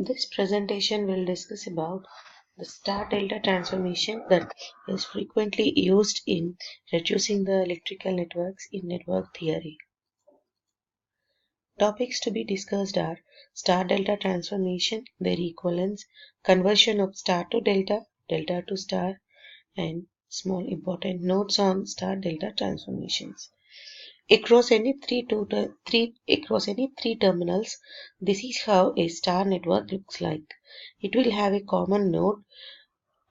This presentation will discuss about the star-delta transformation that is frequently used in reducing the electrical networks in network theory. Topics to be discussed are star-delta transformation, their equivalence, conversion of star to delta, delta to star, and small important notes on star-delta transformations. Across any three terminals, this is how a star network looks like. It will have a common node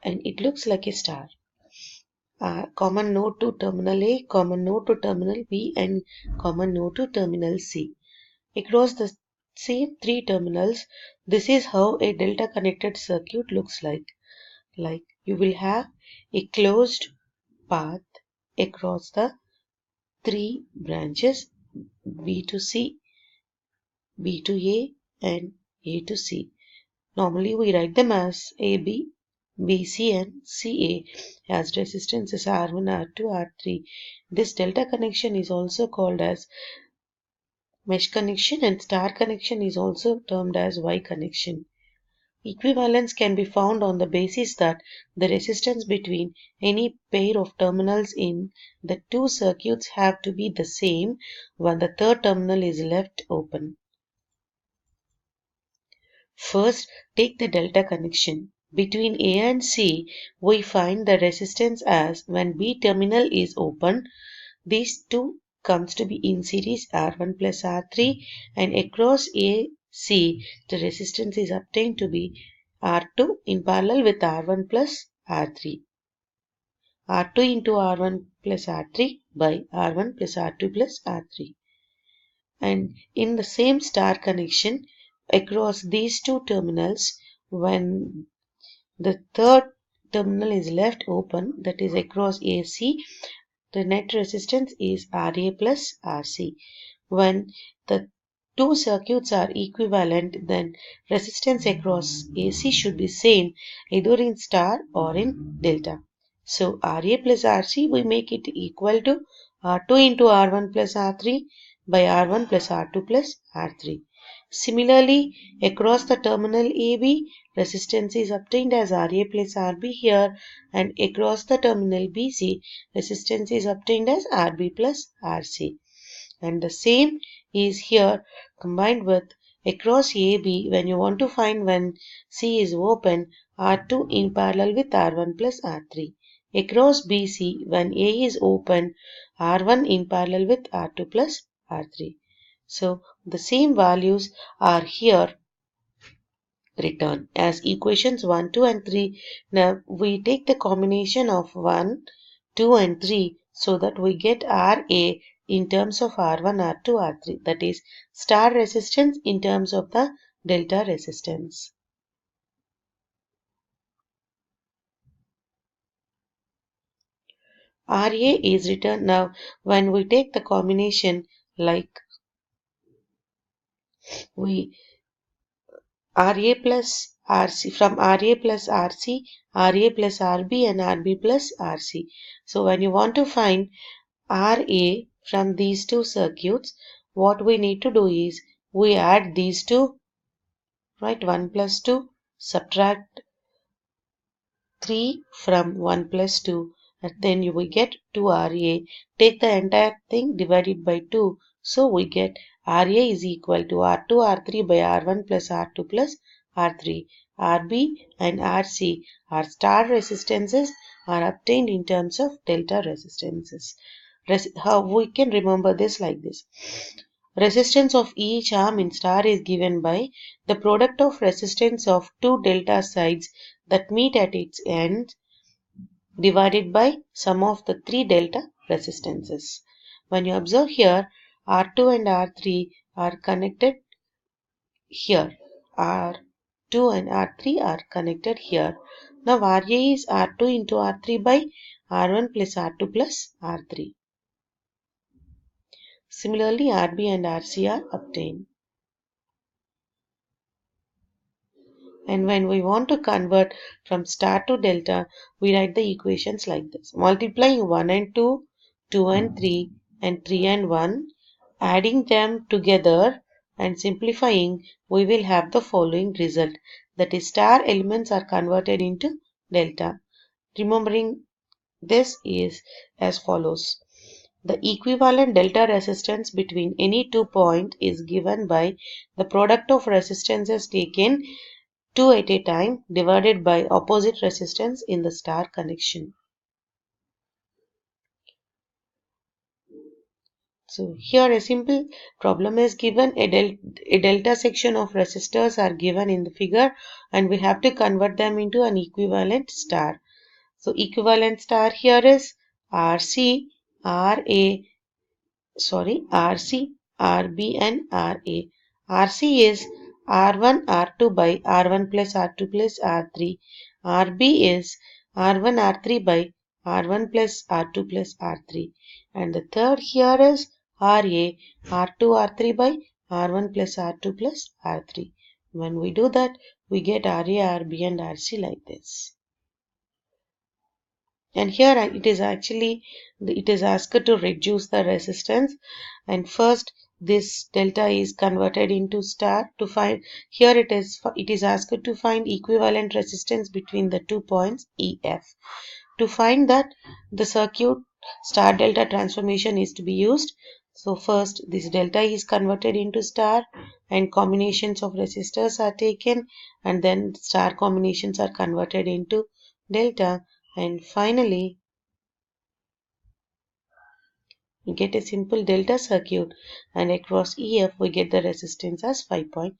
and it looks like a star. Common node to terminal A, common node to terminal B, and common node to terminal C. Across the same three terminals, this is how a delta connected circuit looks like. Like you will have a closed path across the three branches B to C, B to A, and A to C. Normally we write them as AB, BC, and CA as resistances R1, R2, R3. This delta connection is also called as mesh connection, and star connection is also termed as Y connection. Equivalence can be found on the basis that the resistance between any pair of terminals in the two circuits have to be the same when the third terminal is left open. First, take the delta connection. Between A and C, we find the resistance as when B terminal is open, these two comes to be in series R1 plus R3, and across AC, the resistance is obtained to be R2 in parallel with R1 plus R3. R2 into R1 plus R3 by R1 plus R2 plus R3. And in the same star connection, across these two terminals, when the third terminal is left open, that is across AC, the net resistance is RA plus RC. When the two circuits are equivalent, then resistance across AC should be same either in star or in delta. So RA plus RC, we make it equal to R2 into R1 plus R3 by R1 plus R2 plus R3. Similarly, across the terminal AB, resistance is obtained as RA plus RB here, and across the terminal BC, resistance is obtained as RB plus RC. And the same is here combined with across AB when you want to find when C is open, R2 in parallel with R1 plus R3. Across BC when A is open, R1 in parallel with R2 plus R3. So the same values are here written as equations 1, 2 and 3. Now we take the combination of 1, 2 and 3 so that we get RA in terms of R1, R2, R3, that is star resistance in terms of the delta resistance. RA is written now when we take the combination like we RA plus RC, from RA plus RC, RA plus RB and RB plus RC. So when you want to find RA from these two circuits, what we need to do is we add these two, right? 1 plus 2, subtract 3 from 1 plus 2, and then you will get 2 RA. Take the entire thing divided by 2, so we get RA is equal to R2 R3 by R1 plus R2 plus R3. RB and RC are star resistances are obtained in terms of delta resistances. How we can remember this like this. Resistance of each arm in star is given by the product of resistance of two delta sides that meet at its end divided by sum of the three delta resistances. When you observe here, R2 and R3 are connected here. R2 and R3 are connected here. Now RA is R2 into R3 by R1 plus R2 plus R3. Similarly, RB and RC are obtained. And when we want to convert from star to delta, we write the equations like this. Multiplying 1 and 2, 2 and 3, and 3 and 1, adding them together and simplifying, we will have the following result. That is, star elements are converted into delta. Remembering this is as follows. The equivalent delta resistance between any 2 points is given by the product of resistances taken two at a time divided by opposite resistance in the star connection. So here a simple problem is given. A delta section of resistors are given in the figure and we have to convert them into an equivalent star. So equivalent star here is RC, RC, RB and RA. RC is R1 R2 by R1 plus R2 plus R3. RB is R1 R3 by R1 plus R2 plus R3. And the third here is RA R2 R3 by R1 plus R2 plus R3. When we do that, we get RA, RB and RC like this. And here it is asked to reduce the resistance, and first this delta is converted into star to find. Here it is asked to find equivalent resistance between the 2 points EF. To find that, the circuit star delta transformation is to be used. So first this delta is converted into star and combinations of resistors are taken, and then star combinations are converted into delta, and finally we get a simple delta circuit, and across EF we get the resistance as 5.6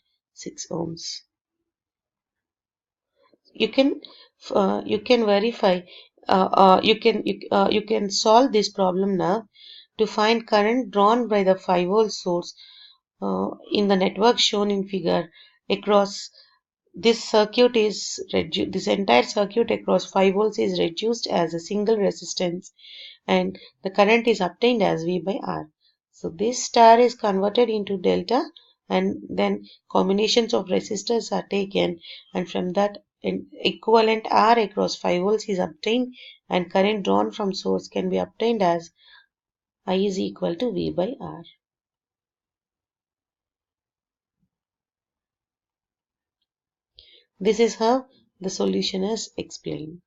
ohms. You can verify you can solve this problem now to find current drawn by the 5-volt source in the network shown in figure across this entire circuit across 5 volts is reduced as a single resistance, and the current is obtained as V by R. So this star is converted into delta, and then combinations of resistors are taken, and from that an equivalent R across 5 volts is obtained, and current drawn from source can be obtained as I is equal to V by R. This is how the solution is explained.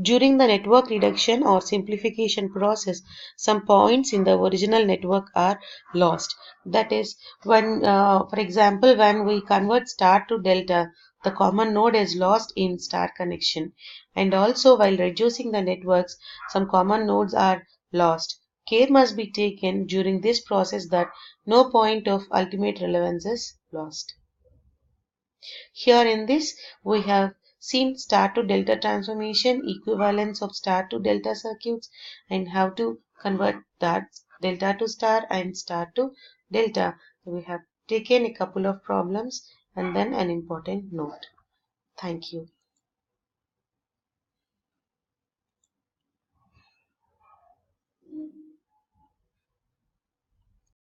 During the network reduction or simplification process, some points in the original network are lost. That is, for example, when we convert star to delta, the common node is lost in star connection. And also, while reducing the networks, some common nodes are lost. Care must be taken during this process that no point of ultimate relevance is lost. Here in this, we have seen star to delta transformation, equivalence of star to delta circuits, and how to convert that delta to star and star to delta. We have taken a couple of problems and then an important note. Thank you.